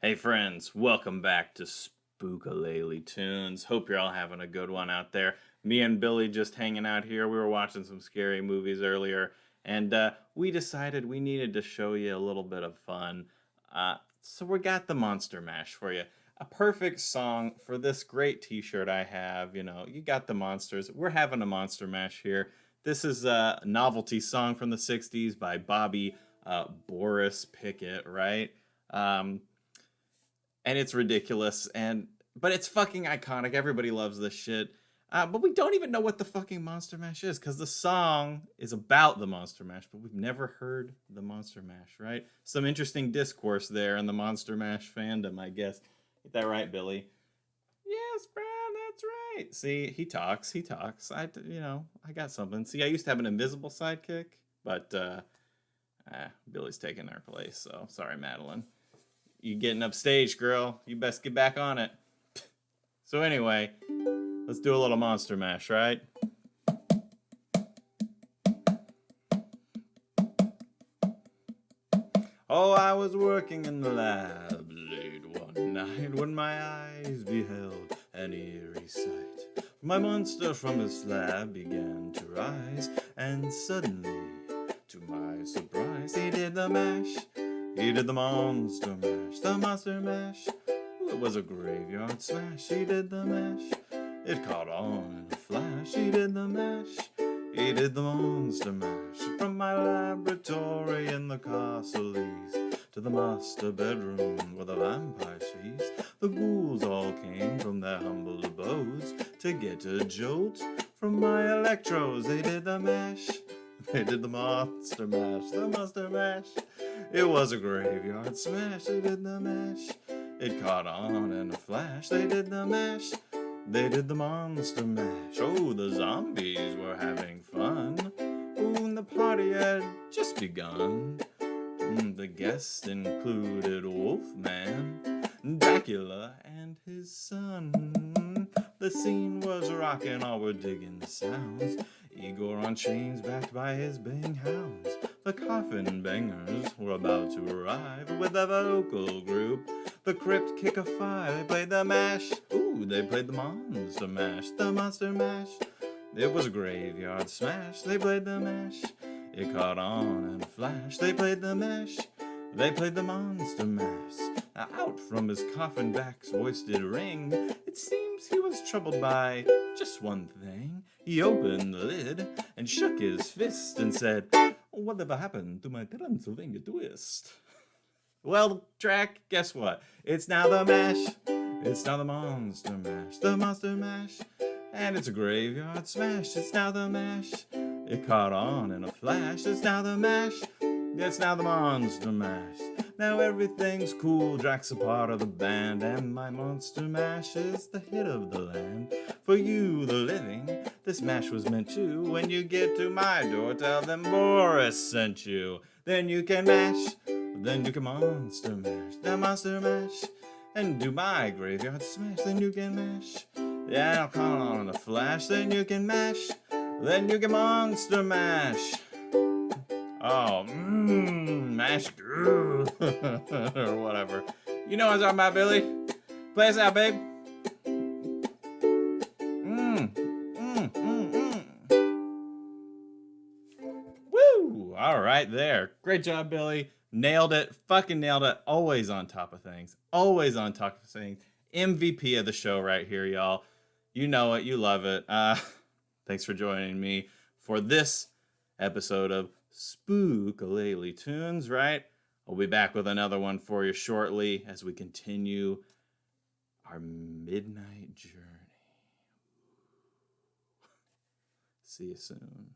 Hey friends, welcome back to Spookulele Tunes. Hope you're all having a good one out there. Me and Billy just hanging out here. We were watching some scary movies earlier, and we decided we needed to show you a little bit of fun. So we got the Monster Mash for you. A perfect song for this great t-shirt I have. You know, you got the monsters. We're having a Monster Mash here. This is a novelty song from the 60s by Bobby Boris Pickett, right? Um, and it's ridiculous but it's fucking iconic. Everybody loves this shit. But we don't even know what the fucking Monster Mash is because the song is about the Monster Mash, but we've never heard the Monster Mash, right? Some interesting discourse there in the Monster Mash fandom, I guess. Get that right, Billy? Yes, Brad, that's right. See, he talks. I got something. See, I used to have an invisible sidekick, but Billy's taking their place. So sorry, Madeline. You getting upstage, girl. You best get back on it. So anyway, let's do a little Monster Mash, right? Oh, I was working in the lab late one night when my eyes beheld an eerie sight. My monster from the slab began to rise, and suddenly, to my surprise, he did the mash. He did the Monster Mash, the Monster Mash. Ooh, it was a graveyard smash. He did the mash. It caught on in a flash. He did the mash. He did the Monster Mash. From my laboratory in the castle east to the master bedroom where the vampires feast, the ghouls all came from their humble abodes to get a jolt from my electrodes. They did the mash. They did the Monster Mash, the Monster Mash. It was a graveyard smash. They did the mash. It caught on in a flash. They did the mash. They did the Monster Mash. Oh, the zombies were having fun. Ooh, and the party had just begun. The guests included Wolfman, Dracula, and his son. The scene was rocking, all were digging the sounds. Igor on chains backed by his baying hounds. The coffin bangers were about to arrive with a vocal group. The Crypt Kick of Fire, they played the mash. Ooh, they played the Monster Mash, the Monster Mash. It was a graveyard smash, they played the mash. It caught on in a flash, they played the mash. They played the Monster Mash. Out from his coffin back's voice did ring. It seems he was troubled by just one thing. He opened the lid and shook his fist and said, "Whatever happened to my Transylvania twist?" Well, track, guess what? It's now the mash. It's now the Monster Mash, the Monster Mash. And it's a graveyard smash. It's now the mash. It caught on in a flash. It's now the mash. It's now the Monster Mash. Now everything's cool. Drax a part of the band, and my Monster Mash is the hit of the land. For you, the living, this mash was meant to. When you get to my door, tell them Boris sent you. Then you can mash. Then you can Monster Mash, the Monster Mash, and do my graveyard smash. Then you can mash. Yeah, I'll call on a flash. Then you can mash. Then you can Monster Mash. Oh, mash good. Or whatever. You know what I'm talking about, Billy? Play us out, babe. Woo! All right, there. Great job, Billy. Nailed it. Fucking nailed it. Always on top of things. Always on top of things. MVP of the show right here, y'all. You know it. You love it. Thanks for joining me for this episode of Spookulele Tunes, right? I'll be back with another one for you shortly as we continue our midnight journey. See you soon.